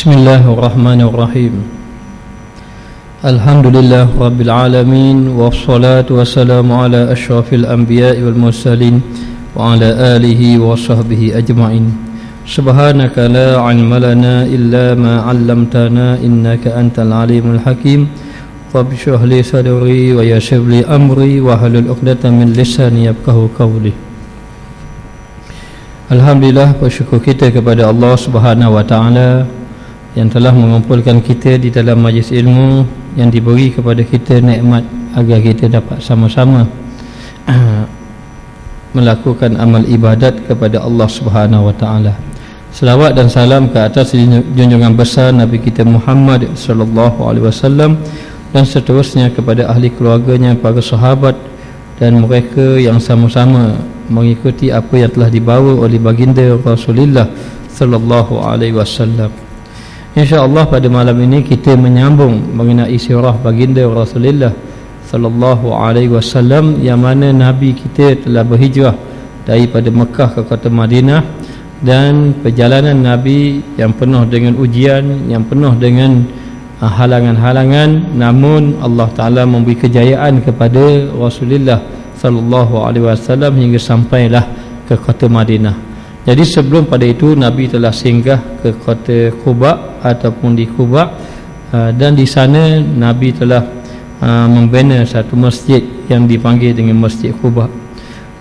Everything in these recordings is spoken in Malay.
Bismillahirrahmanirrahim. Alhamdulillah Rabbil Alamin. Wassalatu wassalamu ala ashrafil anbiya'i wal mursalin wa ala alihi wa sahbihi ajma'in. Subhanaka la ilma lana illa ma 'allamtana innaka antal alimul hakim. Rabbi shrah li sadri wa yassir li amri wa hlul 'uqdatam min lisani yafqahu qawli. Alhamdulillah, bersyukur kita kepada Allah Subhanahu wa taala yang telah mengumpulkan kita di dalam majlis ilmu, yang diberi kepada kita nikmat agar kita dapat sama-sama melakukan amal ibadat kepada Allah Subhanahu wa taala. Selawat dan salam ke atas junjungan besar Nabi kita Muhammad sallallahu alaihi wasallam dan seterusnya kepada ahli keluarganya, para sahabat dan mereka yang sama-sama mengikuti apa yang telah dibawa oleh baginda Rasulullah sallallahu alaihi wasallam. InsyaAllah pada malam ini kita menyambung mengenai sirah baginda Rasulullah sallallahu alaihi wasallam, yang mana Nabi kita telah berhijrah daripada Mekah ke kota Madinah, dan perjalanan Nabi yang penuh dengan ujian, yang penuh dengan halangan-halangan, namun Allah Ta'ala memberi kejayaan kepada Rasulullah sallallahu alaihi wasallam hingga sampailah ke kota Madinah. Jadi sebelum pada itu Nabi telah singgah ke kota Quba ataupun di Quba, dan di sana Nabi telah membina satu masjid yang dipanggil dengan Masjid Quba.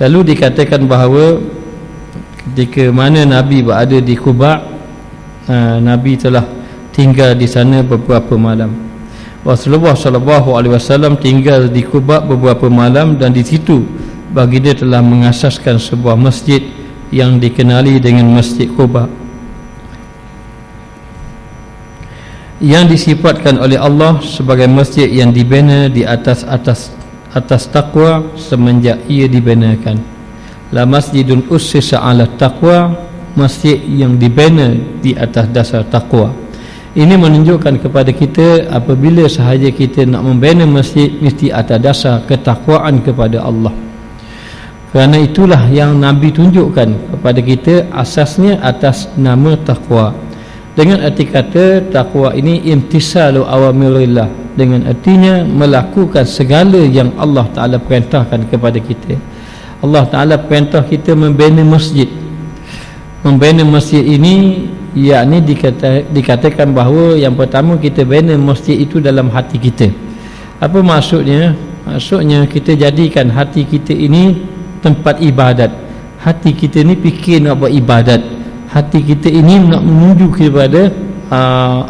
Lalu dikatakan bahawa ketika mana Nabi berada di Quba, Nabi telah tinggal di sana beberapa malam. Rasulullah sallallahu alaihi wasallam tinggal di Quba beberapa malam, dan di situ baginda telah mengasaskan sebuah masjid yang dikenali dengan Masjid Quba, yang disifatkan oleh Allah sebagai masjid yang dibina di atas takwa semenjak ia dibinakan. La masjidun ussisa 'ala taqwa, masjid yang dibina di atas dasar takwa. Ini menunjukkan kepada kita apabila sahaja kita nak membina masjid, mesti atas dasar ketakwaan kepada Allah. Kerana itulah yang Nabi tunjukkan kepada kita, asasnya atas nama takwa. Dengan arti kata takwa ini imtisalu awamirillah, dengan artinya melakukan segala yang Allah Ta'ala perintahkan kepada kita. Allah Ta'ala perintah kita membina masjid. Membina masjid ini yakni dikatakan bahawa yang pertama kita bina masjid itu dalam hati kita. Apa maksudnya? Maksudnya kita jadikan hati kita ini tempat ibadat. Hati kita ni fikir nak buat ibadat. Hati kita ini nak menuju kepada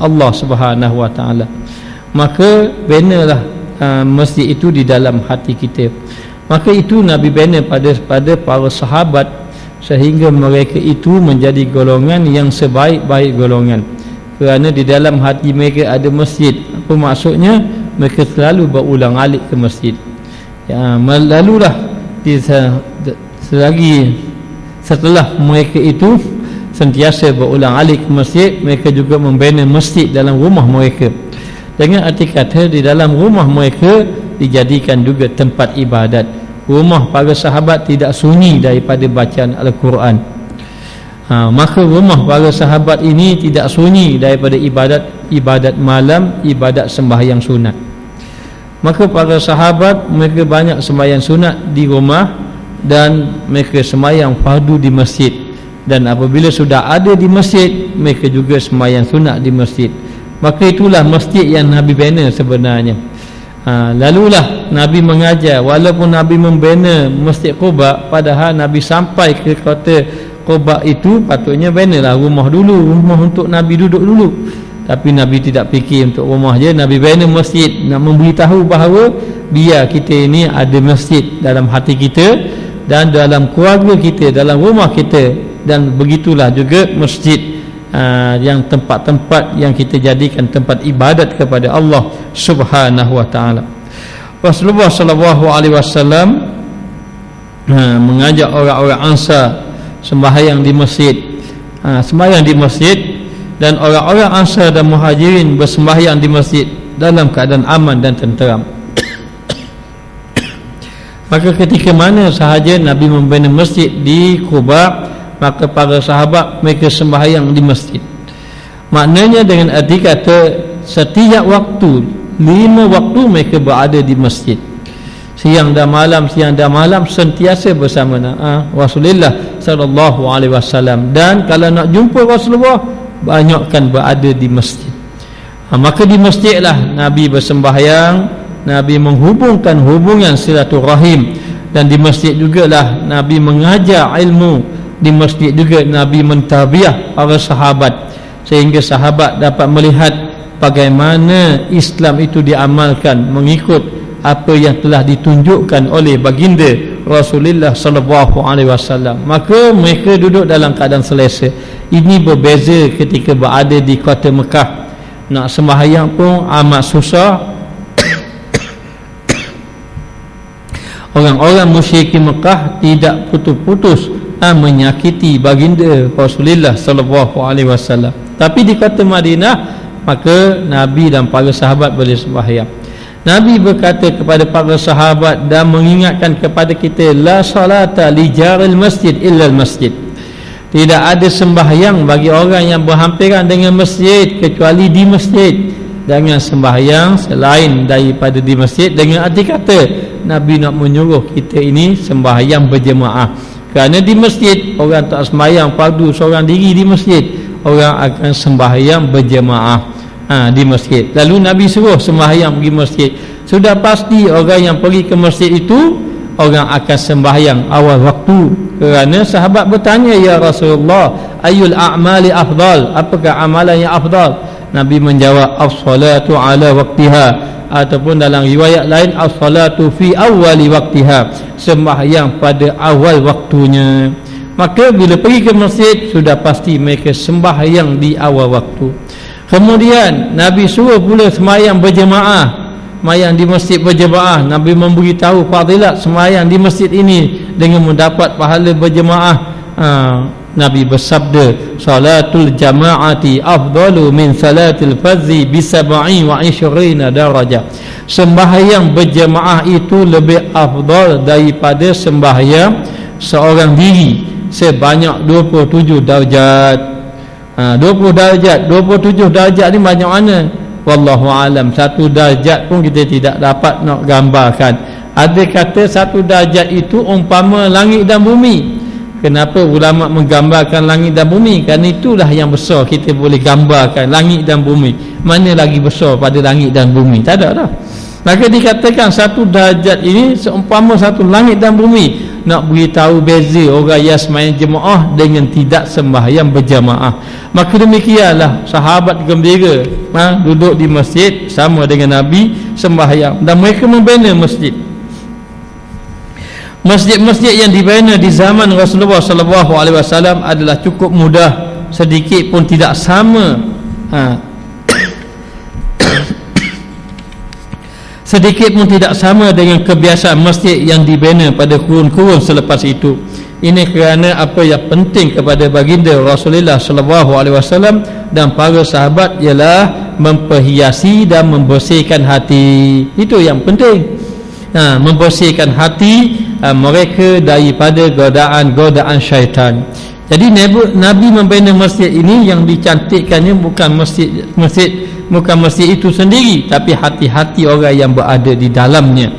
Allah Subhanahu wa taala. Maka binalah masjid itu di dalam hati kita. Maka itu Nabi bina pada para sahabat, sehingga mereka itu menjadi golongan yang sebaik-baik golongan. Kerana di dalam hati mereka ada masjid. Apa maksudnya? Mereka selalu berulang alik ke masjid. Ya, lalulah selagi setelah mereka itu sentiasa berulang alik ke masjid, mereka juga membina masjid dalam rumah mereka. Dengan arti kata di dalam rumah mereka dijadikan juga tempat ibadat. Rumah para sahabat tidak sunyi daripada bacaan Al-Quran. Maka rumah para sahabat ini tidak sunyi daripada ibadat malam, ibadat sembahyang sunat. Maka para sahabat mereka banyak sembahyang sunat di rumah, dan mereka sembahyang fardu di masjid. Dan apabila sudah ada di masjid, mereka juga sembahyang sunat di masjid. Maka itulah masjid yang Nabi bina sebenarnya. Lalulah Nabi mengajar, walaupun Nabi membina Masjid Quba, padahal Nabi sampai ke kota Quba itu patutnya binalah rumah dulu, rumah untuk Nabi duduk dulu. Tapi Nabi tidak fikir untuk rumah je, Nabi bina masjid, nak memberitahu bahawa biar kita ini ada masjid dalam hati kita dan dalam keluarga kita, dalam rumah kita. Dan begitulah juga masjid, yang tempat-tempat yang kita jadikan tempat ibadat kepada Allah Subhanahu wa taala. Rasulullah sallallahu alaihi wasallam mengajak orang-orang Ansar sembahyang di masjid. Sembahyang di masjid, dan orang-orang Ansar dan Muhajirin bersembahyang di masjid dalam keadaan aman dan tenteram. Maka ketika mana sahaja Nabi membina masjid di Quba, maka para sahabat mereka sembahyang di masjid. Maknanya dengan arti kata setiap waktu, 5 waktu mereka berada di masjid, siang dan malam, siang dan malam, sentiasa bersama Rasulullah sallallahu alaihi wasallam. Dan kalau nak jumpa Rasulullah, banyakkan berada di masjid. Maka di masjidlah Nabi bersembahyang, Nabi menghubungkan hubungan silaturahim, dan di masjid jugalah Nabi mengajar ilmu, di masjid juga Nabi mentarbiyah para sahabat, sehingga sahabat dapat melihat bagaimana Islam itu diamalkan mengikut apa yang telah ditunjukkan oleh baginda Rasulullah sallallahu alaihi wasallam. Maka mereka duduk dalam keadaan selesa. Ini berbeza ketika berada di kota Mekah. Nak sembahyang pun amat susah. Orang-orang musyrikin Mekah tidak putus-putus menyakiti baginda Rasulullah sallallahu alaihi wasallam. Tapi di kota Madinah, maka Nabi dan para sahabat boleh sembahyang. Nabi berkata kepada para sahabat dan mengingatkan kepada kita, la salata li jaril masjid illa al masjid. Tidak ada sembahyang bagi orang yang berhampiran dengan masjid kecuali di masjid. Jangan sembahyang selain daripada di masjid. Dengan arti kata Nabi nak menyuruh kita ini sembahyang berjemaah. Kerana di masjid orang tak sembahyang fardu seorang diri di masjid, orang akan sembahyang berjemaah di masjid. Lalu Nabi suruh sembahyang pergi masjid. Sudah pasti orang yang pergi ke masjid itu orang akan sembahyang awal waktu. Kerana sahabat bertanya, ya Rasulullah, ayul a'mali afdal, apakah amalan yang afdal? Nabi menjawab, as-salatu ala waqtiha, ataupun dalam riwayat lain, as-salatu fi awwali waqtiha, sembahyang pada awal waktunya. Maka bila pergi ke masjid, sudah pasti mereka sembahyang di awal waktu. Kemudian Nabi suruh pula sembahyang berjemaah, sembahyang di masjid berjemaah. Nabi memberitahu fadilat sembahyang di masjid ini dengan mendapat pahala berjemaah. Nabi bersabda, salatul jama'ati afdalu min salatil fardhi bi 27 darajah. Sembahyang berjemaah itu lebih afdal daripada sembahyang seorang diri sebanyak 27 darjat. 20 darjat, 27 darjat ni banyak mana? Wallahu alam. Satu darjat pun kita tidak dapat nak gambarkan. Ada kata satu darjat itu umpama langit dan bumi. Kenapa ulama menggambarkan langit dan bumi? Kerana itulah yang besar kita boleh gambarkan, langit dan bumi. Mana lagi besar pada langit dan bumi? Tak ada dah. Maka dikatakan satu darjat ini seumpama satu langit dan bumi. Nak beritahu beza orang yang sembahyang jemaah dengan tidak sembahyang berjamaah. Maka demikianlah sahabat gembira duduk di masjid sama dengan Nabi sembahyang, dan mereka membina masjid. Masjid-masjid yang dibina di zaman Rasulullah sallallahu alaihi wasallam adalah cukup mudah, sedikit pun tidak sama sedikit pun tidak sama dengan kebiasaan masjid yang dibina pada kurun-kurun selepas itu. Ini kerana apa yang penting kepada baginda Rasulullah sallallahu alaihi wasallam dan para sahabat ialah memperhiasi dan membersihkan hati. Itu yang penting. Membersihkan hati mereka daripada godaan-godaan syaitan. Jadi Nabi membina masjid ini, yang dicantikkannya bukan masjid itu sendiri, tapi hati-hati orang yang berada di dalamnya.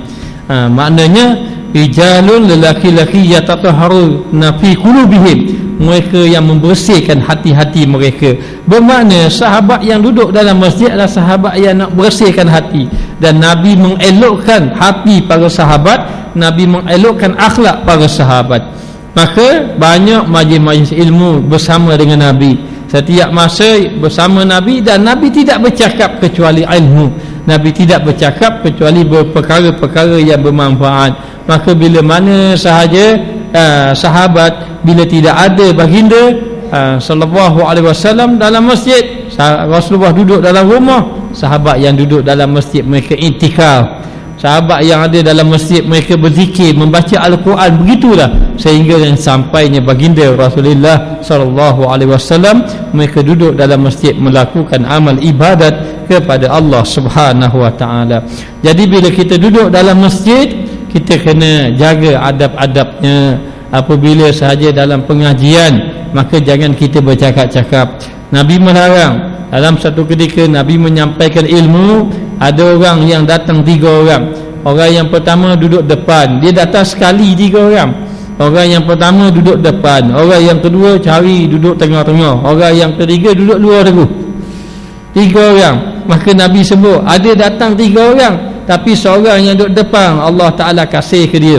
Maknanya rijalun, lelaki-lelaki yatatahharuna fi qulubihim, mereka yang membersihkan hati-hati mereka. Bermakna sahabat yang duduk dalam masjid adalah sahabat yang nak bersihkan hati, dan Nabi mengelokkan hati para sahabat, Nabi mengelokkan akhlak para sahabat. Maka banyak majlis-majlis ilmu bersama dengan Nabi, setiap masa bersama Nabi, dan Nabi tidak bercakap kecuali ilmu. Nabi tidak bercakap kecuali perkara-perkara yang bermanfaat. Maka bila mana sahaja sahabat, bila tidak ada baginda sallallahu alaihi wasallam dalam masjid, Rasulullah duduk dalam rumah, sahabat yang duduk dalam masjid mereka i'tikaf. Sahabat yang ada dalam masjid mereka berzikir, membaca Al-Quran. Begitulah sehingga yang sampainya baginda Rasulullah sallallahu alaihi wasallam, mereka duduk dalam masjid melakukan amal ibadat kepada Allah Subhanahu wa taala. Jadi bila kita duduk dalam masjid, kita kena jaga adab-adabnya. Apabila sahaja dalam pengajian, maka jangan kita bercakap-cakap. Nabi melarang dalam satu ketika Nabi menyampaikan ilmu, ada orang yang datang 3 orang. Orang yang pertama duduk depan, dia datang sekali 3 orang. Orang yang pertama duduk depan, orang yang kedua cari duduk tengah-tengah, orang yang ketiga duduk luar teguh. 3 orang. Maka Nabi sebut ada datang 3 orang, tapi seorang yang duduk depan Allah Ta'ala kasih ke dia,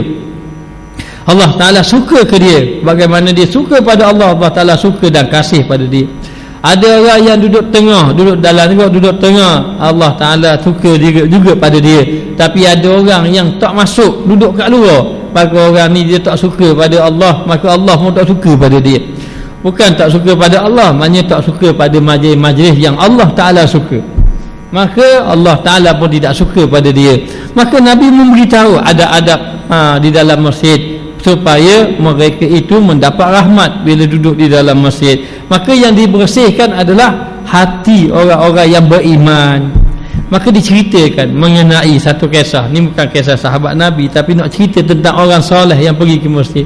Allah Ta'ala suka ke dia. Bagaimana dia suka pada Allah, Allah Ta'ala suka dan kasih pada dia. Ada orang yang duduk tengah, duduk dalam duduk tengah, Allah Ta'ala suka juga pada dia. Tapi ada orang yang tak masuk, duduk kat luar, maka orang ni dia tak suka pada Allah, maka Allah pun tak suka pada dia. Bukan tak suka pada Allah, maknanya tak suka pada majlis yang Allah Ta'ala suka, maka Allah Ta'ala pun tidak suka pada dia. Maka Nabi memberitahu ada adab di dalam masjid, supaya mereka itu mendapat rahmat bila duduk di dalam masjid. Maka yang dibersihkan adalah hati orang-orang yang beriman. Maka diceritakan mengenai satu kisah. Ni bukan kisah sahabat Nabi, tapi nak cerita tentang orang soleh yang pergi ke masjid.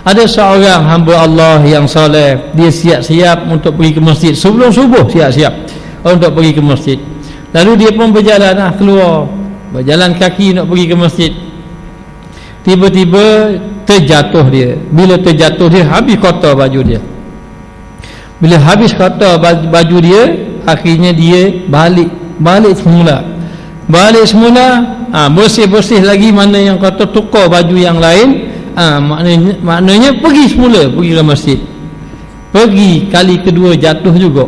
Ada seorang hamba Allah yang soleh, dia siap-siap untuk pergi ke masjid. Sebelum subuh siap-siap untuk pergi ke masjid. Lalu dia pun berjalan keluar, berjalan kaki nak pergi ke masjid. Tiba-tiba terjatuh dia. Bila terjatuh dia, habis kotor baju dia. Bila habis kotor baju dia, akhirnya dia balik semula. Bersih-bersih lagi, mana yang kotor tukar baju yang lain. Maknanya pergi semula, pergi ke masjid. Pergi kali kedua jatuh juga,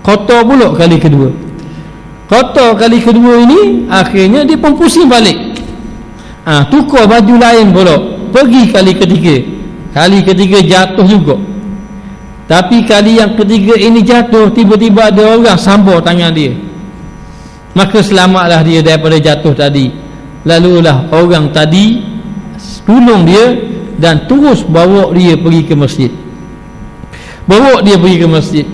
kotor pula kali kedua. Kotor kali kedua ini, akhirnya dia pun pusing balik. Tukar baju lain pula, pergi kali ketiga. Kali ketiga jatuh juga. Tapi kali yang ketiga ini jatuh, tiba-tiba ada orang sambor tangan dia. Maka selamatlah dia daripada jatuh tadi. Lalulah orang tadi tolong dia dan terus bawa dia pergi ke masjid. Bawa dia pergi ke masjid.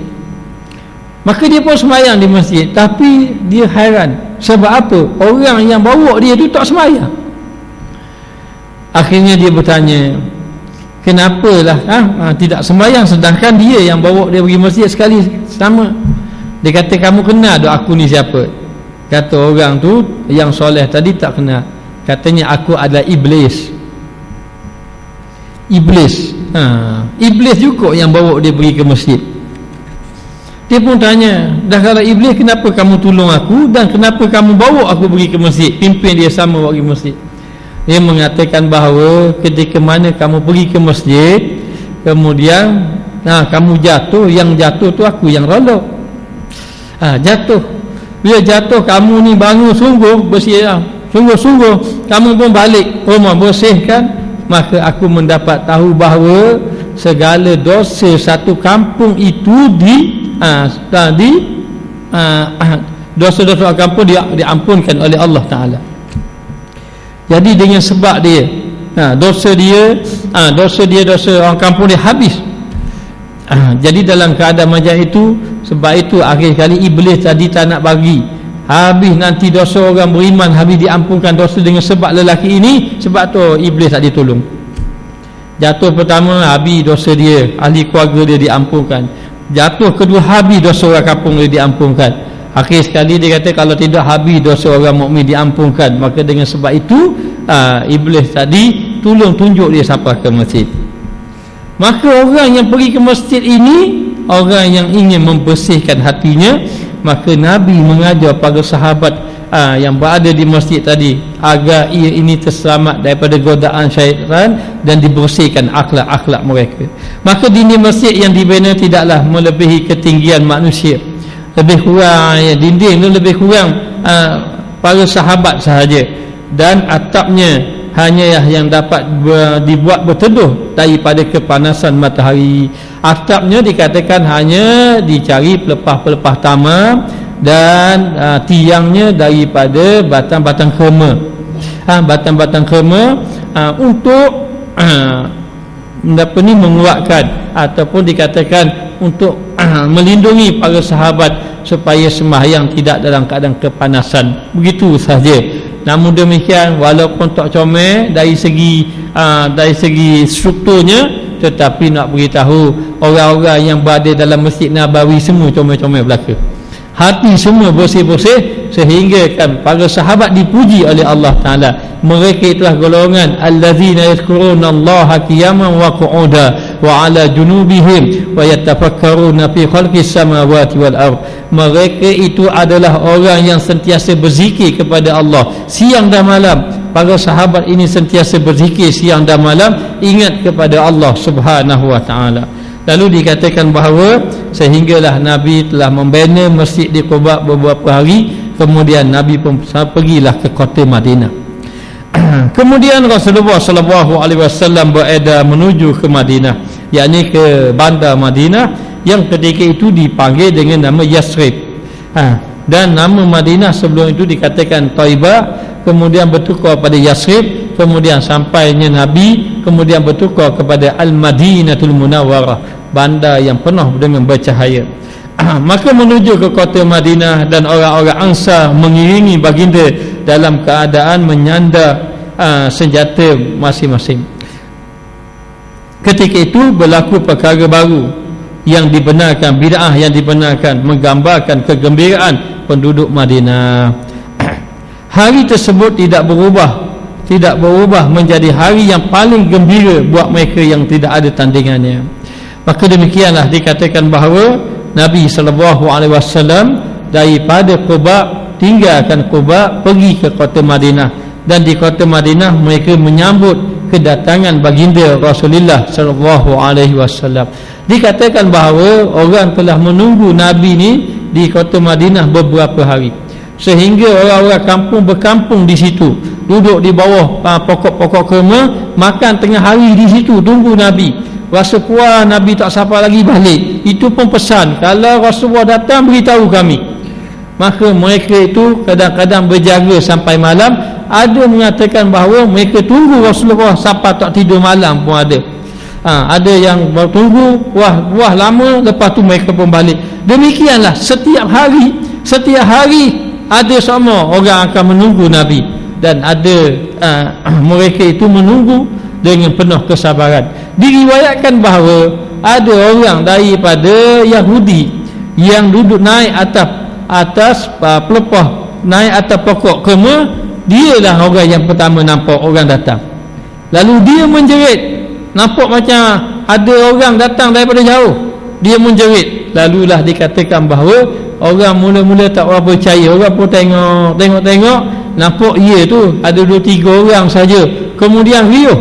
Maka dia pun sembahyang di masjid. Tapi dia hairan, sebab apa? Orang yang bawa dia tu tak sembahyang. Akhirnya dia bertanya, kenapalah tidak sembahyang, sedangkan dia yang bawa dia pergi masjid sekali sama. Dia kata, kamu kenal tak aku ni siapa? Kata orang tu yang soleh tadi, tak kenal. Katanya, aku adalah iblis. Iblis juga yang bawa dia pergi ke masjid. Dia pun tanya, dah kalau iblis, kenapa kamu tolong aku, dan kenapa kamu bawa aku pergi ke masjid, pimpin dia sama bawa pergi masjid? Dia mengatakan bahawa ketika mana kamu pergi ke masjid, kemudian kamu jatuh, yang jatuh tu aku yang rolok. Jatuh. Bila jatuh, kamu ni bangun sungguh bersih, sungguh-sungguh kamu pun balik rumah bersihkan. Maka aku mendapat tahu bahawa segala dosa satu kampung itu dosa-dosa kampung diampunkan oleh Allah Ta'ala. Jadi dengan sebab dia, dosa orang kampung dia habis. Jadi dalam keadaan macam itu, sebab itu akhir kali iblis tadi tak nak bagi. Habis nanti dosa orang beriman habis diampunkan dosa dengan sebab lelaki ini. Sebab tu iblis tak ditolong. Jatuh pertama, habis dosa dia, ahli keluarga dia diampunkan. Jatuh kedua, habis dosa orang kampung dia diampunkan. Akhir sekali dia kata, kalau tidak habis dosa orang mukmin diampunkan. Maka dengan sebab itu iblis tadi tolong tunjuk dia sampai ke masjid. Maka orang yang pergi ke masjid ini, orang yang ingin membersihkan hatinya. Maka Nabi mengajar para sahabat yang berada di masjid tadi, agar ia ini terselamat daripada godaan syaitan dan dibersihkan akhlak-akhlak mereka. Maka dinding masjid yang dibina tidaklah melebihi ketinggian manusia. Lebih kurang dinding itu lebih kurang para sahabat sahaja, dan atapnya hanya yang dapat dibuat berteduh daripada kepanasan matahari. Atapnya dikatakan hanya dicari pelepah-pelepah tamar, dan tiangnya daripada batang-batang kurma. Batang-batang kurma untuk menguatkan, ataupun dikatakan untuk melindungi para sahabat supaya sembahyang tidak dalam keadaan kepanasan. Begitu sahaja. Namun demikian, walaupun tak comel dari segi strukturnya, tetapi nak beritahu orang-orang yang berada dalam Masjid Nabawi semua comel-comel belaka. hati semua bersih-bersih, sehingga kan para sahabat dipuji oleh Allah Ta'ala. Mereka itulah golongan allazina yadhkuruna Allaha qiyaman wa qu'udan wa ala junubihim wa yatafakkaruna fi khalqis samawati wal ard. Mereka itu adalah orang yang sentiasa berzikir kepada Allah siang dan malam. Para sahabat ini sentiasa berzikir siang dan malam, ingat kepada Allah Subhanahu wa Ta'ala. Lalu dikatakan bahawa sehinggalah Nabi telah membina masjid di Quba beberapa hari, kemudian Nabi pun pergilah ke kota Madinah. Kemudian Rasulullah sallallahu alaihi wasallam beredar menuju ke Madinah, yakni ke bandar Madinah yang ketika itu dipanggil dengan nama Yasrib. Dan nama Madinah sebelum itu dikatakan Taibah, kemudian bertukar pada Yasrib, kemudian sampainya Nabi, kemudian bertukar kepada Al-Madinatul Munawwarah, bandar yang penuh dengan bercahaya. Maka menuju ke kota Madinah, dan orang-orang Ansar mengiringi baginda dalam keadaan menyandar senjata masing-masing. Ketika itu berlaku perkara baru yang dibenarkan, bid'ah yang dibenarkan, menggambarkan kegembiraan penduduk Madinah. Hari tersebut tidak berubah menjadi hari yang paling gembira buat mereka yang tidak ada tandingannya. Maka demikianlah dikatakan bahawa Nabi SAW daripada Quba, tinggalkan Quba, pergi ke kota Madinah, dan di kota Madinah mereka menyambut kedatangan baginda Rasulullah SAW. Dikatakan bahawa orang telah menunggu Nabi ni di kota Madinah beberapa hari, sehingga orang-orang kampung berkampung di situ, duduk di bawah pokok-pokok kurma, makan tengah hari di situ tunggu Nabi. Rasa puas Nabi tak siapa lagi balik, itu pun pesan, kalau Rasulullah datang beritahu kami. Maka mereka itu kadang-kadang berjaga sampai malam. Ada mengatakan bahawa mereka tunggu Rasulullah sampai tak tidur malam pun ada. Ada yang bertunggu wah lama, lepas tu mereka pun balik. Demikianlah setiap hari ada sama orang akan menunggu Nabi, dan ada mereka itu menunggu dengan penuh kesabaran. Diriwayatkan bahawa ada orang daripada Yahudi yang duduk naik atas pelepah, naik atas pokok kurma. Dialah orang yang pertama nampak orang datang. Lalu dia menjerit, nampak macam ada orang datang daripada jauh, dia menjerit. Lalulah dikatakan bahawa orang mula-mula tak berapa percaya. Orang pun tengok, nampak ia tu ada 2-3 orang saja. Kemudian riuh,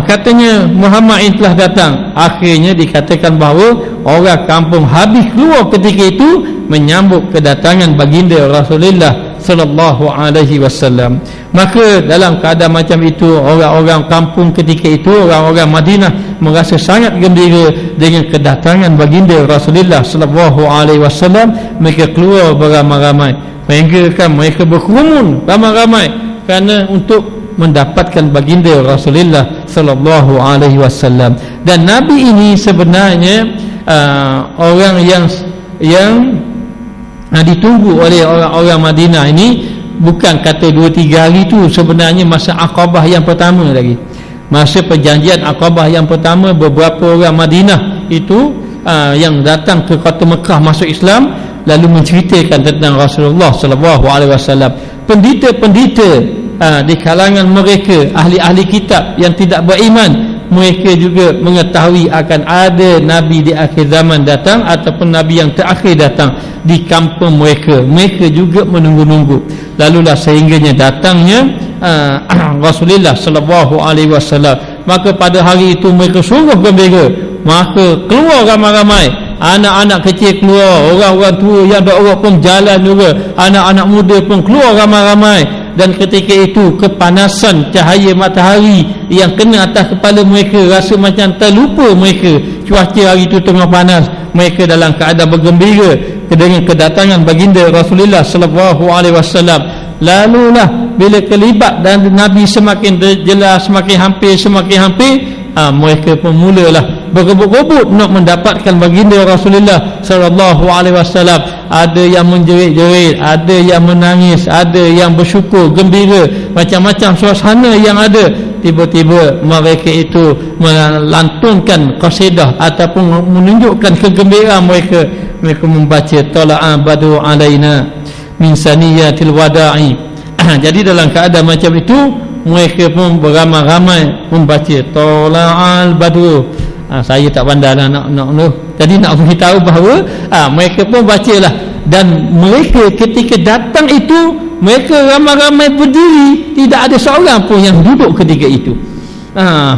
katanya Muhammad yang telah datang. Akhirnya dikatakan bahawa orang kampung habis keluar ketika itu menyambut kedatangan baginda Rasulullah sallallahu alaihi wasallam. Maka dalam keadaan macam itu, orang-orang kampung ketika itu, orang-orang Madinah merasa sangat gembira dengan kedatangan baginda Rasulullah sallallahu alaihi wasallam. Mereka keluar beramai-ramai, mereka berkerumun ramai-ramai kerana untuk mendapatkan baginda Rasulullah sallallahu alaihi wasallam. Dan Nabi ini sebenarnya orang yang ditunggu oleh orang-orang Madinah ini. Bukan kata 2-3 hari tu, sebenarnya masa Aqabah yang pertama lagi, masa perjanjian Aqabah yang pertama, beberapa orang Madinah itu yang datang ke kota Mekah masuk Islam, lalu menceritakan tentang Rasulullah sallallahu alaihi wasallam. Pendeta-pendeta di kalangan mereka, ahli-ahli kitab yang tidak beriman, mereka juga mengetahui akan ada Nabi di akhir zaman datang, ataupun Nabi yang terakhir datang di kampung mereka. Mereka juga menunggu-nunggu. Lalulah sehingganya datangnya Rasulullah sallallahu alaihi wasallam. Maka pada hari itu mereka sungguh gembira. Maka keluar ramai-ramai, anak-anak kecil keluar, orang-orang tua yang dah orang pun jalan juga, anak-anak muda pun keluar ramai-ramai. Dan ketika itu kepanasan cahaya matahari yang kena atas kepala mereka, rasa macam terlupa mereka cuaca hari itu tengah panas. Mereka dalam keadaan bergembira dengan kedatangan baginda Rasulullah sallallahu alaihi wasallam. Lalulah bila kelibat dan Nabi semakin jelas, semakin hampir, mereka pun mulalah berebut-rebut nak mendapatkan baginda Rasulullah sallallahu alaihi wasallam. Ada yang menjerit-jerit, ada yang menangis, ada yang bersyukur, gembira, macam-macam suasana yang ada. Tiba-tiba mereka itu melantunkan qasidah ataupun menunjukkan kegembiraan mereka. mereka membaca tala'a badru alaina min saniyatil wada'i. Jadi dalam keadaan macam itu mereka pun beramai-ramai membaca tala'al badru. Saya tak pandai nak jadi nak beritahu bahawa mereka pun bacalah, dan mereka ketika datang itu mereka ramai-ramai berdiri, tidak ada seorang pun yang duduk ketika itu.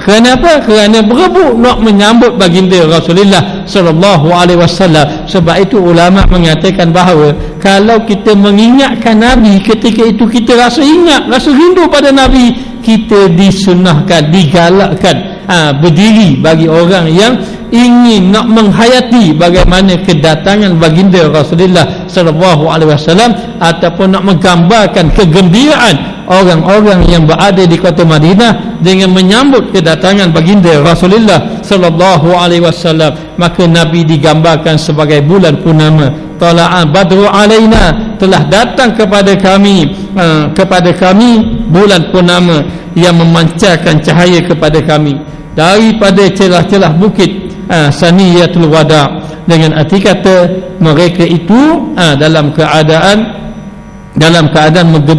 Kerana apa? Kerana berebut nak menyambut baginda Rasulullah sallallahu alaihi wasallam. Sebab itu ulama mengatakan bahawa kalau kita mengingatkan Nabi ketika itu kita rasa ingat, rasa rindu pada Nabi, kita disunahkan, digalakkan berdiri bagi orang yang ingin nak menghayati bagaimana kedatangan baginda Rasulullah sallallahu alaihi wasallam, ataupun nak menggambarkan kegembiraan orang-orang yang berada di kota Madinah dengan menyambut kedatangan baginda Rasulullah sallallahu alaihi wasallam. Maka Nabi digambarkan sebagai bulan purnama. Tala'a badru alaina, telah datang kepada kami bulan purnama yang memancarkan cahaya kepada kami daripada celah-celah bukit Saniyatul Wada'. Dengan arti kata mereka itu dalam keadaan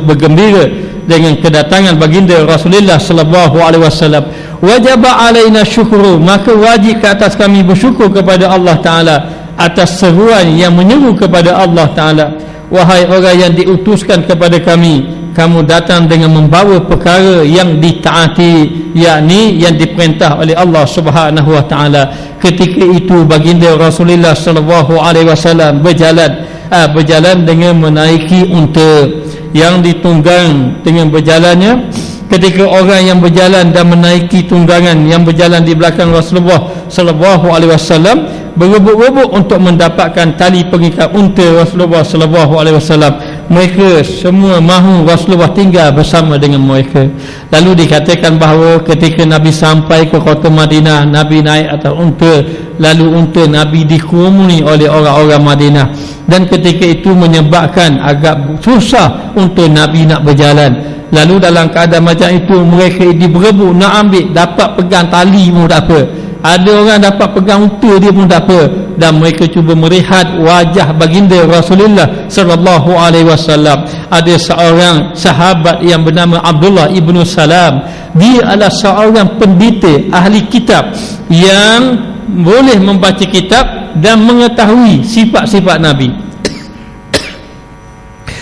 bergembira dengan kedatangan baginda Rasulullah sallallahu alaihi wasallam. Wajib alaina syukru, maka wajib ke atas kami bersyukur kepada Allah Taala atas seruan yang menyeru kepada Allah Taala. Wahai orang yang diutuskan kepada kami, kamu datang dengan membawa perkara yang ditaati, yakni yang diperintah oleh Allah Subhanahu wa taala. Ketika itu baginda Rasulullah sallallahu alaihi wasallam berjalan dengan menaiki unta yang ditunggang dengan berjalannya. Ketika orang yang berjalan dan menaiki tunggangan yang berjalan di belakang Rasulullah sallallahu alaihi wasallam berebut-rebut untuk mendapatkan tali pengikat unta Rasulullah sallallahu alaihi wasallam, mereka semua mahu Rasulullah tinggal bersama dengan mereka. Lalu dikatakan bahawa ketika Nabi sampai ke kota Madinah, Nabi naik atas unta, lalu unta Nabi dikerumuni oleh orang-orang Madinah, dan ketika itu menyebabkan agak susah untuk Nabi nak berjalan. Lalu dalam keadaan macam itu mereka berebut nak ambil, dapat pegang tali pun tak apa, ada orang dapat pegang unta dia pun tak apa, dan mereka cuba melihat wajah baginda Rasulullah sallallahu alaihi wasallam. Ada seorang sahabat yang bernama Abdullah ibnu Salam, dia adalah seorang pendeta ahli kitab yang boleh membaca kitab dan mengetahui sifat-sifat Nabi.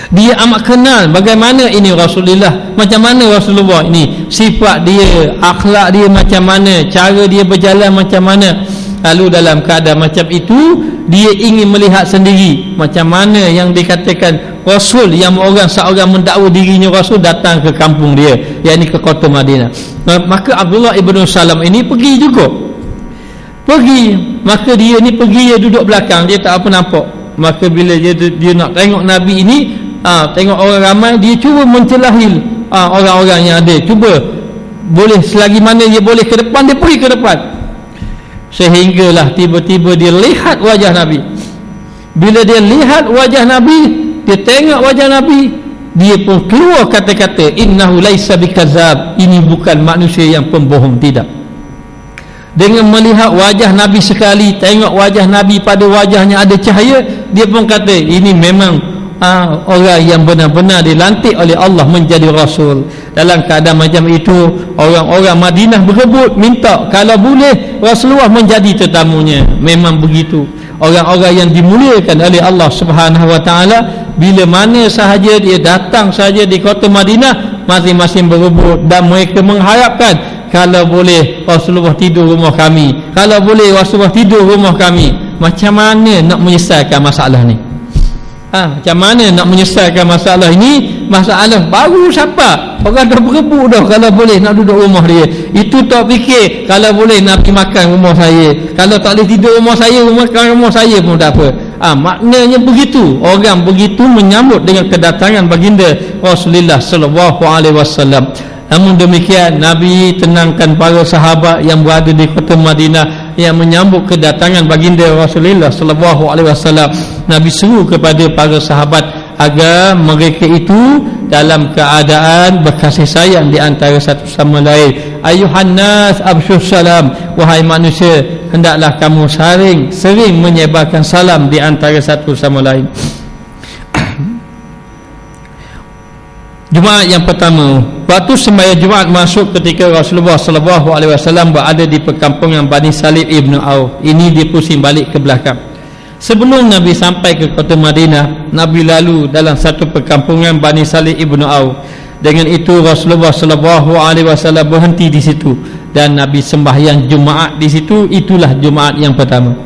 Dia amat kenal bagaimana ini Rasulullah, macam mana Rasulullah ini, sifat dia, akhlak dia macam mana, cara dia berjalan macam mana. Lalu dalam keadaan macam itu dia ingin melihat sendiri macam mana yang dikatakan Rasul, yang seorang mendakwa dirinya Rasul datang ke kampung dia, yakni ke kota Madinah. Maka Abdullah ibnu Salam ini pergi juga. Maka dia ni pergi, dia duduk belakang, dia tak apa nampak. Maka bila dia nak tengok Nabi ini, tengok orang ramai, dia cuba mencelahil orang-orang yang ada, cuba boleh selagi mana dia boleh ke depan, dia pergi ke depan. Sehinggalah tiba-tiba dia lihat wajah Nabi. Bila dia lihat wajah Nabi, dia tengok wajah Nabi, dia pun keluar kata-kata, innahu laisa bikazab, ini bukan manusia yang pembohong, tidak. Dengan melihat wajah Nabi sekali, tengok wajah Nabi, pada wajahnya ada cahaya, dia pun kata ini memang orang yang benar-benar dilantik oleh Allah menjadi Rasul. Dalam keadaan macam itu, orang-orang Madinah berebut minta kalau boleh Rasulullah menjadi tetamunya. Memang begitu, orang-orang yang dimuliakan oleh Allah Subhanahu wa taala, bila mana sahaja dia datang saja di kota Madinah, masing-masing berebut dan mereka mengharapkan kalau boleh Rasulullah tidur rumah kami, kalau boleh Rasulullah tidur rumah kami. Macam mana nak menyelesaikan masalah ni? Macam mana nak menyelesaikan masalah ini? Masalah baru siapa? Orang dah berebut dah kalau boleh nak duduk rumah dia. Itu tak fikir kalau boleh nak pergi makan rumah saya, kalau tak boleh tidur rumah saya, rumah saya pun tak apa. Maknanya begitu, orang begitu menyambut dengan kedatangan baginda Rasulullah sallallahu alaihi wasallam. Namun demikian, Nabi tenangkan para sahabat yang berada di kota Madinah yang menyambut kedatangan baginda Rasulullah sallallahu alaihi wasallam. Nabi seru kepada para sahabat agar mereka itu dalam keadaan berkasih sayang di antara satu sama lain. Ayuhan nas absyus salam, wahai manusia, hendaklah kamu sering menyebarkan salam di antara satu sama lain. Jumaat yang pertama, waktu sembahyang Jumaat masuk ketika Rasulullah SAW berada di perkampungan Bani Salim Ibn Auf. Ini dia pusing balik ke belakang. Sebelum Nabi sampai ke kota Madinah, Nabi lalu dalam satu perkampungan Bani Salim Ibn Auf. Dengan itu Rasulullah SAW berhenti di situ dan Nabi sembahyang Jumaat di situ. Itulah Jumaat yang pertama.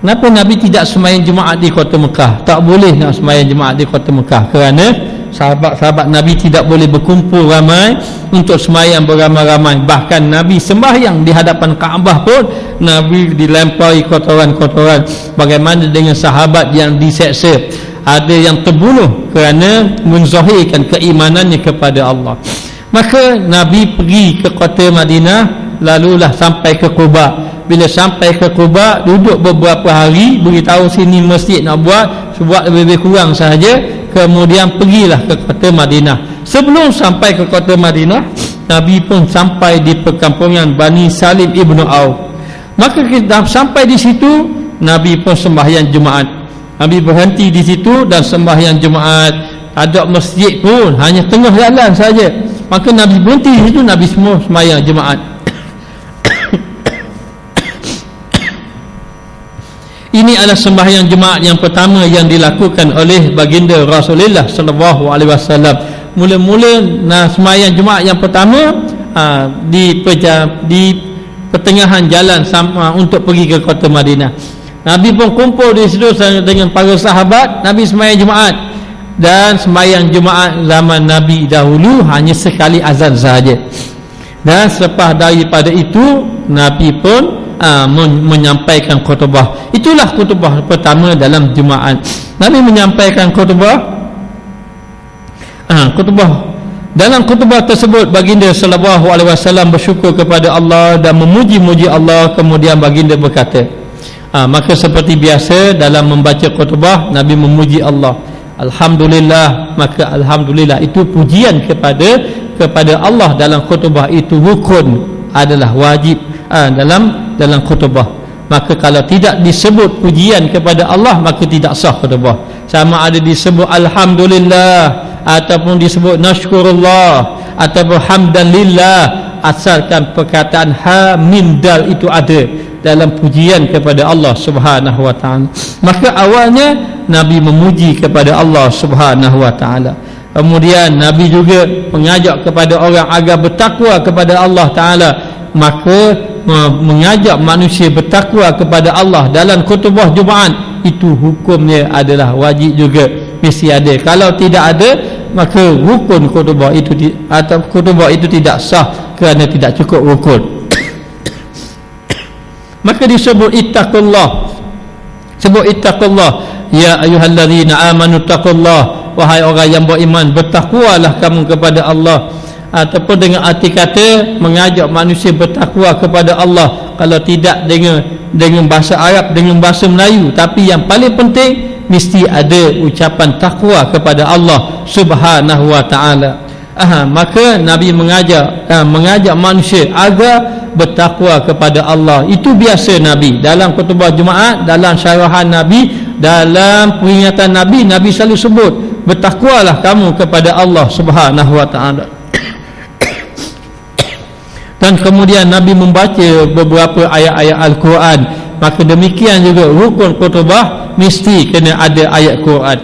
Kenapa Nabi tidak sembahyang Jumaat di kota Mekah? Tak boleh nak sembahyang Jumaat di kota Mekah kerana sahabat-sahabat Nabi tidak boleh berkumpul ramai untuk sembahyang beramai-ramai. Bahkan Nabi sembahyang di hadapan Kaabah pun Nabi dilempari kotoran-kotoran. Bagaimana dengan sahabat yang diseksa, ada yang terbunuh kerana menzahirkan keimanannya kepada Allah. Maka Nabi pergi ke kota Madinah, lalulah sampai ke Quba. Bila sampai ke Quba, duduk beberapa hari, beritahu sini masjid nak buat lebih kurang sahaja. Kemudian pergilah ke kota Madinah. Sebelum sampai ke kota Madinah, Nabi pun sampai di perkampungan Bani Salim Ibn Auf. Maka kita sampai di situ, Nabi pun sembahyang Jumaat. Nabi berhenti di situ dan sembahyang Jumaat. Ada masjid pun hanya tengah jalan saja. Maka Nabi berhenti di situ, Nabi semua sembahyang Jumaat. Ini adalah sembahyang Jumaat yang pertama yang dilakukan oleh baginda Rasulullah SAW. Mula-mula sembahyang Jumaat yang pertama di pertengahan jalan untuk pergi ke kota Madinah. Nabi pun kumpul di situ dengan para sahabat. Nabi sembahyang Jumaat, dan sembahyang Jumaat zaman Nabi dahulu hanya sekali azan sahaja. Dan selepas daripada itu Nabi pun menyampaikan khutbah. Itulah khutbah pertama dalam Jumaat. Nabi menyampaikan khutbah. Dalam khutbah tersebut baginda sallallahu alaihi wasallam bersyukur kepada Allah dan memuji-muji Allah. Kemudian baginda berkata, maka seperti biasa dalam membaca khutbah, Nabi memuji Allah. Alhamdulillah. Maka alhamdulillah itu pujian kepada Allah dalam khutbah itu rukun, adalah wajib dalam khutbah. Maka kalau tidak disebut pujian kepada Allah, maka tidak sah khutbah. Sama ada disebut alhamdulillah ataupun disebut nashkurullah ataupun hamdan lillah, asalkan perkataan ha mim dal itu ada dalam pujian kepada Allah Subhanahu wa taala. Maka awalnya Nabi memuji kepada Allah Subhanahu wa taala. Kemudian Nabi juga mengajak kepada orang agar bertakwa kepada Allah taala. Maka mengajak manusia bertakwa kepada Allah dalam khutbah Jumaat itu hukumnya adalah wajib juga, mesti ada. Kalau tidak ada, maka rukun khutbah itu atau khutbah itu tidak sah kerana tidak cukup rukun. Maka disebut ittaqullah. Sebut ittaqullah, ya ayyuhallazina amanu taqullah, wahai orang yang beriman, bertakwalah kamu kepada Allah. Ataupun dengan arti kata mengajak manusia bertakwa kepada Allah. Kalau tidak dengan bahasa Arab, dengan bahasa Melayu, tapi yang paling penting mesti ada ucapan takwa kepada Allah Subhanahu wa taala. Maka Nabi mengajak manusia agar bertakwa kepada Allah. Itu biasa Nabi dalam khutbah Jumaat, dalam syarahan Nabi, dalam peringatan Nabi, Nabi selalu sebut bertakwalah kamu kepada Allah Subhanahu wa taala. Dan kemudian Nabi membaca beberapa ayat-ayat Al-Quran. Maka demikian juga rukun khutbah mesti kena ada ayat Quran.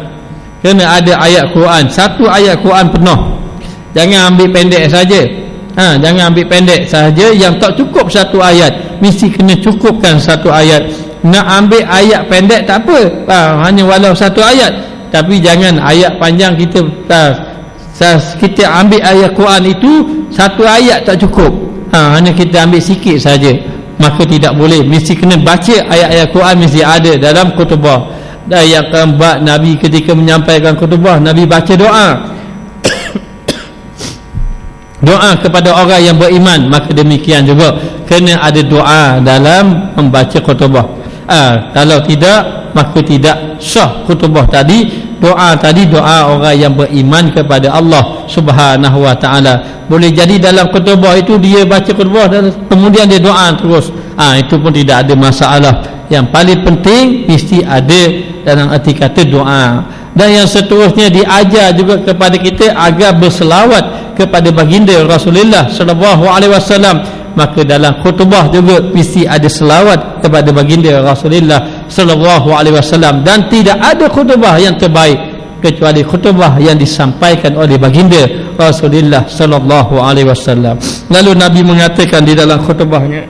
Kena ada ayat Quran. Satu ayat Quran penuh. Jangan ambil pendek saja. Jangan ambil pendek saja. Yang tak cukup satu ayat, mesti kena cukupkan satu ayat. Nak ambil ayat pendek tak apa, hanya walau satu ayat. Tapi jangan ayat panjang. Kita ambil ayat Quran itu satu ayat tak cukup, hanya kita ambil sikit saja, maka tidak boleh. Mesti kena baca ayat-ayat Quran, mesti ada dalam khutbah. Dan yang keempat, Nabi ketika menyampaikan khutbah, Nabi baca doa. Doa kepada orang yang beriman. Maka demikian juga kena ada doa dalam membaca khutbah. Kalau tidak, maka tidak sah khutbah tadi. Doa tadi doa orang yang beriman kepada Allah Subhanahu wa taala. Boleh jadi dalam khutbah itu dia baca khutbah dan kemudian dia doa terus. Itu pun tidak ada masalah. Yang paling penting mesti ada dalam arti kata doa. Dan yang seterusnya diajar juga kepada kita agar berselawat kepada baginda Rasulullah sallallahu alaihi wasallam. Maka dalam khutbah juga mesti ada selawat kepada baginda Rasulullah sallallahu alaihi wasallam, dan tidak ada khutbah yang terbaik kecuali khutbah yang disampaikan oleh baginda Rasulullah sallallahu alaihi wasallam. Lalu Nabi mengatakan di dalam khutbahnya,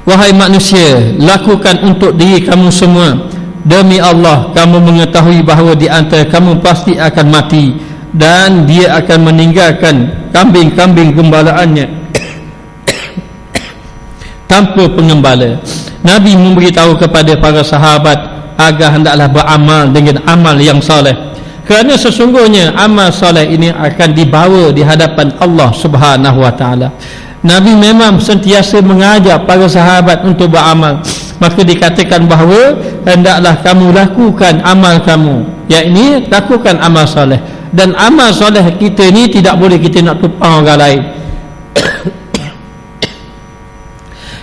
wahai manusia, lakukan untuk diri kamu semua. Demi Allah, kamu mengetahui bahawa di antara kamu pasti akan mati, dan dia akan meninggalkan kambing-kambing gembalaannya tanpa pengembala. Nabi memberitahu kepada para sahabat agar hendaklah beramal dengan amal yang soleh, kerana sesungguhnya amal soleh ini akan dibawa di hadapan Allah Subhanahu wa taala. Nabi memang sentiasa mengajar para sahabat untuk beramal. Maka dikatakan bahawa hendaklah kamu lakukan amal kamu, yakni lakukan amal soleh. Dan amal soleh kita ni tidak boleh kita nak tumpang orang lain.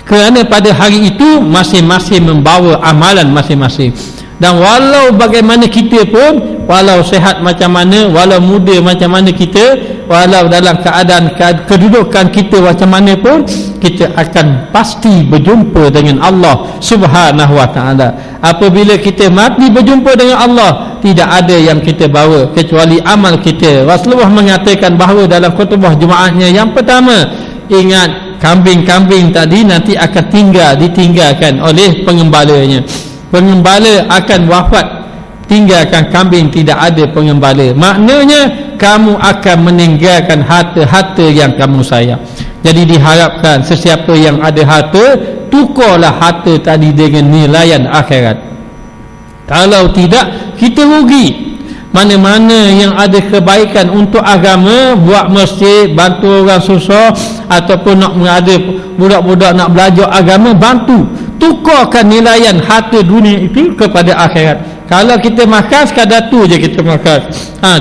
Kerana pada hari itu masing-masing membawa amalan masing-masing. Dan walau bagaimana kita pun, walau sehat macam mana, walau muda macam mana kita, walau dalam keadaan kedudukan kita macam mana pun, kita akan pasti berjumpa dengan Allah Subhanahu wa taala. Apabila kita mati berjumpa dengan Allah, tidak ada yang kita bawa kecuali amal kita. Rasulullah mengatakan bahawa dalam khutbah Jumaatnya yang pertama, ingat kambing-kambing tadi nanti akan ditinggalkan oleh pengembalanya. Pengembala akan wafat, tinggalkan kambing, tidak ada pengembala. Maknanya kamu akan meninggalkan harta-harta yang kamu sayang. Jadi diharapkan sesiapa yang ada harta, tukarlah harta tadi dengan nilaian akhirat. Kalau tidak, kita rugi. Mana-mana yang ada kebaikan untuk agama, buat masjid, bantu orang susah, ataupun nak ada budak-budak nak belajar agama, bantu. Tukarkan nilaian harta dunia itu kepada akhirat. Kalau kita makan sekadar tu je kita makan,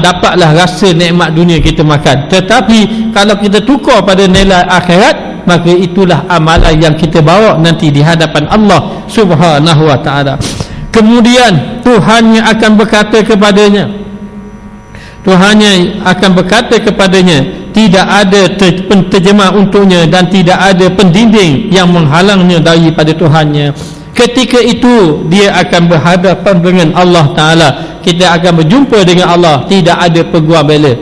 dapatlah rasa nikmat dunia kita makan. Tetapi kalau kita tukar pada nilai akhirat, maka itulah amalan yang kita bawa nanti di hadapan Allah Subhanahu wa taala. Kemudian Tuhannya akan berkata kepadanya, tidak ada penterjemah untuknya dan tidak ada pendinding yang menghalangnya daripada Tuhannya. Ketika itu dia akan berhadapan dengan Allah Ta'ala. Kita akan berjumpa dengan Allah. Tidak ada peguam bela,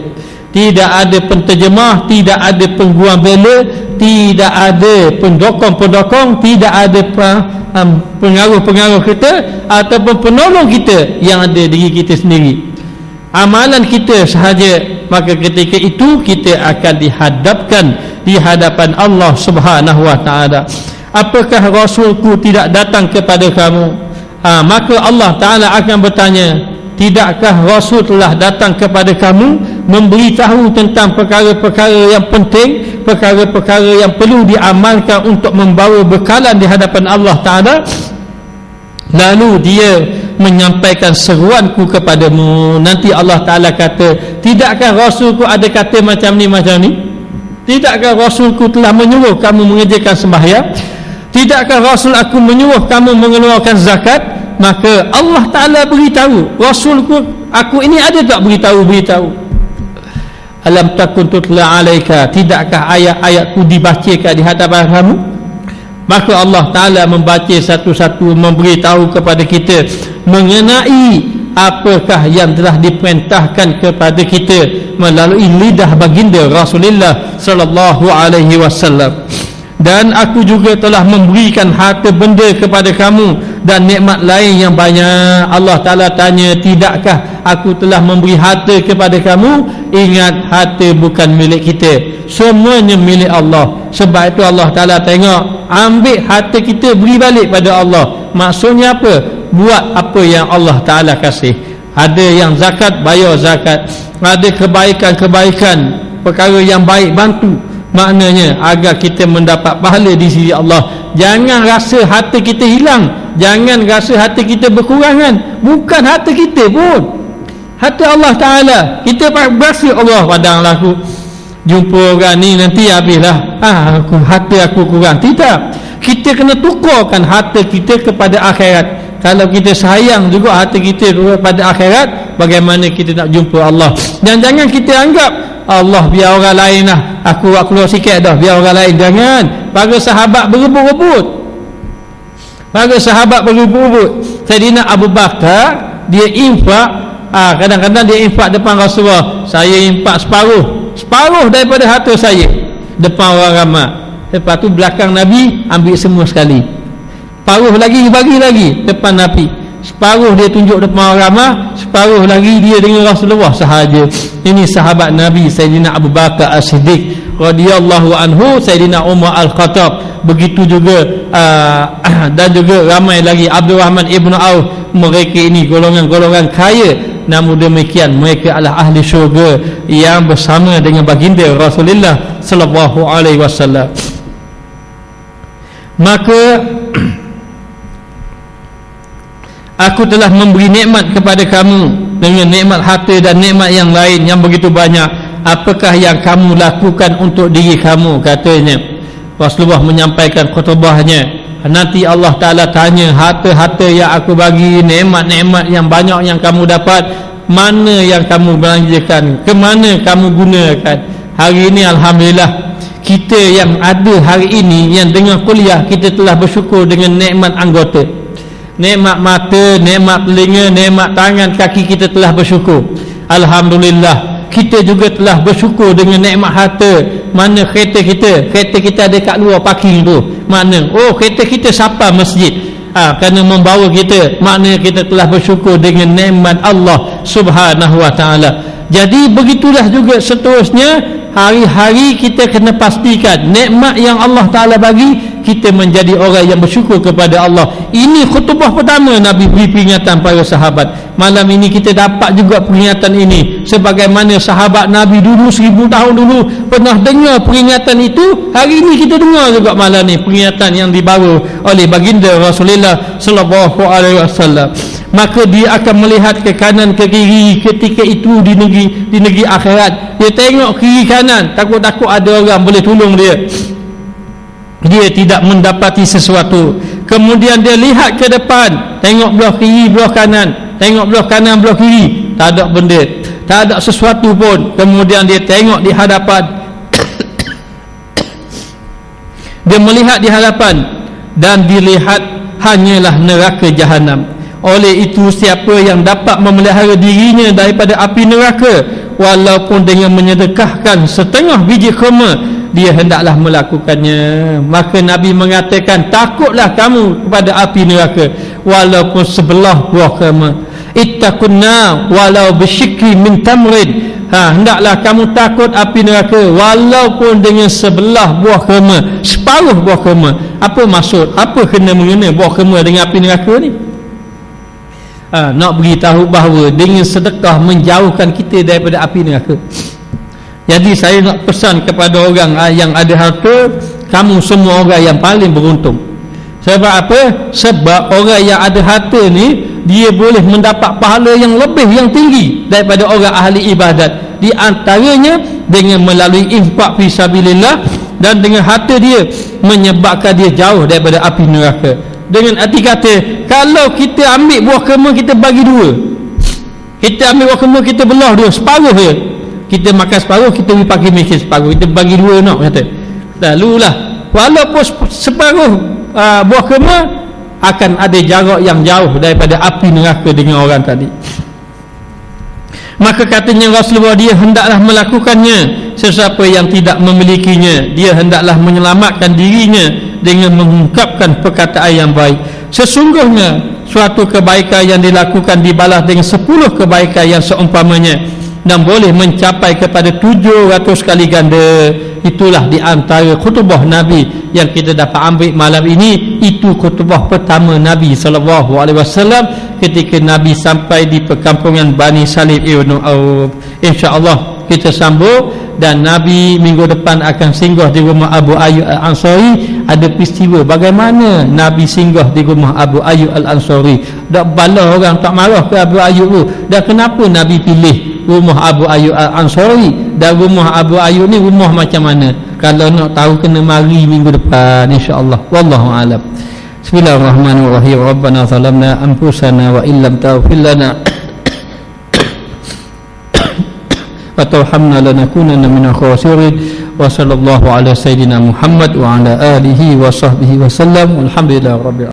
tidak ada penterjemah, tidak ada pengguam bela, tidak ada pendokong-pendokong, tidak ada pengaruh-pengaruh kita ataupun penolong kita, yang ada diri kita sendiri, amalan kita sahaja. Maka ketika itu kita akan dihadapkan di hadapan Allah Subhanahu wa taala. Apakah Rasulku tidak datang kepada kamu? Maka Allah Ta'ala akan bertanya, tidakkah Rasul telah datang kepada kamu, memberitahu tentang perkara-perkara yang penting, perkara-perkara yang perlu diamalkan untuk membawa bekalan di hadapan Allah Ta'ala? Lalu dia menyampaikan seruanku kepadamu. Nanti Allah Ta'ala kata, tidakkah Rasulku ada kata macam ni? Tidakkah Rasulku telah menyuruh kamu mengerjakan sembahyang? Tidakkah Rasul aku menyuruh kamu mengeluarkan zakat? Maka Allah Ta'ala beritahu, Rasulku aku ini ada tak beritahu? Alam takun tutla alaika, tidakkah ayat-ayatku dibacakan di hadapan kamu? Maka Allah Ta'ala membaca satu-satu, memberitahu kepada kita mengenai apakah yang telah diperintahkan kepada kita melalui lidah baginda Rasulullah sallallahu alaihi wasallam. Dan aku juga telah memberikan harta benda kepada kamu dan nikmat lain yang banyak. Allah Ta'ala tanya, tidakkah aku telah memberi harta kepada kamu? Ingat, harta bukan milik kita, semuanya milik Allah. Sebab itu Allah Ta'ala tengok, ambil harta kita, beri balik pada Allah. Maksudnya apa? Buat apa yang Allah Ta'ala kasih. Ada yang zakat, bayar zakat. Ada kebaikan-kebaikan, perkara yang baik, bantu. maknanya agar kita mendapat pahala di sisi Allah. Jangan rasa harta kita hilang, jangan rasa harta kita berkurangan. Bukan harta kita pun, harta Allah Ta'ala. Kita berasa Allah padanglah aku jumpa orang ni nanti habislah, harta aku kurang. Tidak, kita kena tukarkan harta kita kepada akhirat. Kalau kita sayang juga harta kita kepada akhirat, bagaimana kita nak jumpa Allah. Dan jangan kita anggap Allah biar orang lain lah, aku keluar sikit dah biar orang lain. Jangan. Para sahabat berebut-rebut, para sahabat berebut-rebut. Sayyidina Abu Bakar dia infak, kadang-kadang dia infak depan Rasulullah. Saya infak separuh daripada harta saya depan orang ramai. Lepas tu belakang Nabi ambil semua sekali. Separuh lagi bagi lagi depan Nabi. Separuh dia tunjuk depan orang ramai, separuh lagi dia dengan Rasulullah sahaja. Ini sahabat Nabi Sayyidina Abu Bakar As-Siddiq radhiyallahu anhu, Sayyidina Umar Al-Khattab, begitu juga dan juga ramai lagi, Abdul Rahman Ibn Auf. Mereka ini golongan-golongan kaya, namun demikian mereka adalah ahli syurga yang bersama dengan baginda Rasulullah sallallahu alaihi wasallam. Maka aku telah memberi nikmat kepada kamu dengan nikmat harta dan nikmat yang lain yang begitu banyak. Apakah yang kamu lakukan untuk diri kamu? Katanya Rasulullah menyampaikan khutbahnya. Nanti Allah Ta'ala tanya, harta-harta yang aku bagi, nikmat-nikmat yang banyak yang kamu dapat, mana yang kamu belanjakan, ke mana kamu gunakan? Hari ini Alhamdulillah, kita yang ada hari ini yang dengan kuliah, kita telah bersyukur dengan nikmat anggota, nikmat mata, nikmat telinga, nikmat tangan, kaki. Kita telah bersyukur, Alhamdulillah. Kita juga telah bersyukur dengan nikmat harta. Mana kereta kita ada kat luar parking tu, mana? Oh, kereta kita sapa masjid, kerana membawa kita. Maknanya kita telah bersyukur dengan nikmat Allah Subhanahu wa ta'ala. Jadi begitulah juga seterusnya, hari-hari kita kena pastikan nikmat yang Allah Ta'ala bagi, kita menjadi orang yang bersyukur kepada Allah. Ini khutbah pertama Nabi beri peringatan para sahabat. Malam ini kita dapat juga peringatan ini, sebagaimana sahabat Nabi dulu 1000 tahun dulu pernah dengar peringatan itu. Hari ini kita dengar juga malam ni peringatan yang dibawa oleh baginda Rasulullah sallallahu alaihi wasallam. Maka dia akan melihat ke kanan ke kiri ketika itu di negeri akhirat. Dia tengok kiri kanan, takut-takut ada orang boleh tolong dia. Dia tidak mendapati sesuatu. Kemudian dia lihat ke depan, tengok belah kiri belah kanan, tengok belah kanan belah kiri, tak ada benda, tak ada sesuatu pun. Kemudian dia tengok di hadapan dia melihat di hadapan, dan dilihat hanyalah neraka jahanam. Oleh itu, siapa yang dapat memelihara dirinya daripada api neraka, walaupun dengan menyedekahkan setengah biji kurma, dia hendaklah melakukannya. Maka Nabi mengatakan, takutlah kamu kepada api neraka walaupun sebelah buah kurma. Ittaqunna walau bisyikri min tamrin. Hendaklah kamu takut api neraka walaupun dengan sebelah buah kurma, separuh buah kurma. Apa maksud? Apa kena mengena buah kurma dengan api neraka ni? Nak beritahu bahawa dengan sedekah menjauhkan kita daripada api neraka. Jadi saya nak pesan kepada orang yang ada harta, kamu semua orang yang paling beruntung. Sebab apa? Sebab orang yang ada harta ni, dia boleh mendapat pahala yang lebih, yang tinggi daripada orang ahli ibadat. Di antaranya dengan melalui infak fisabilillah, dan dengan harta dia menyebabkan dia jauh daripada api neraka. Dengan arti kata, kalau kita ambil buah kurma, kita bagi dua, kita ambil buah kurma, kita belah dua, separuh je, kita makan separuh, kita pergi pakai miskin separuh, kita bagi dua nak kata. Lalulah walaupun separuh buah kurma, akan ada jarak yang jauh daripada api neraka dengan orang tadi. Maka katanya Rasulullah, dia hendaklah melakukannya. Sesiapa yang tidak memilikinya, dia hendaklah menyelamatkan dirinya dengan mengungkapkan perkataan yang baik. Sesungguhnya suatu kebaikan yang dilakukan dibalas dengan 10 kebaikan yang seumpamanya, dan boleh mencapai kepada 700 kali ganda. Itulah di antara khutbah Nabi yang kita dapat ambil malam ini. Itu khutbah pertama Nabi SAW ketika Nabi sampai di perkampungan Bani Salim Ibn Auf. InsyaAllah kita sambung dan Nabi minggu depan akan singgah di rumah Abu Ayyub Al-Ansari. Ada peristiwa bagaimana Nabi singgah di rumah Abu Ayyub Al-Ansari. Tak bala orang, tak marah ke Abu Ayyub tu. Dan kenapa Nabi pilih rumah Abu Ayyub Al-Ansari, dan rumah Abu Ayyub ni rumah macam mana? Kalau nak tahu kena mari minggu depan insya-Allah. Wallahu a'lam. Bismillahirrahmanirrahim. Rabbana zalamna anfusana wa illam taghfir lana wa tarhamna lanakunanna minal khasirin. Wa sallallahu ala sayidina Muhammad wa ala alihi wa sahbihi wa sallam. Alhamdulillah rabbil alamin.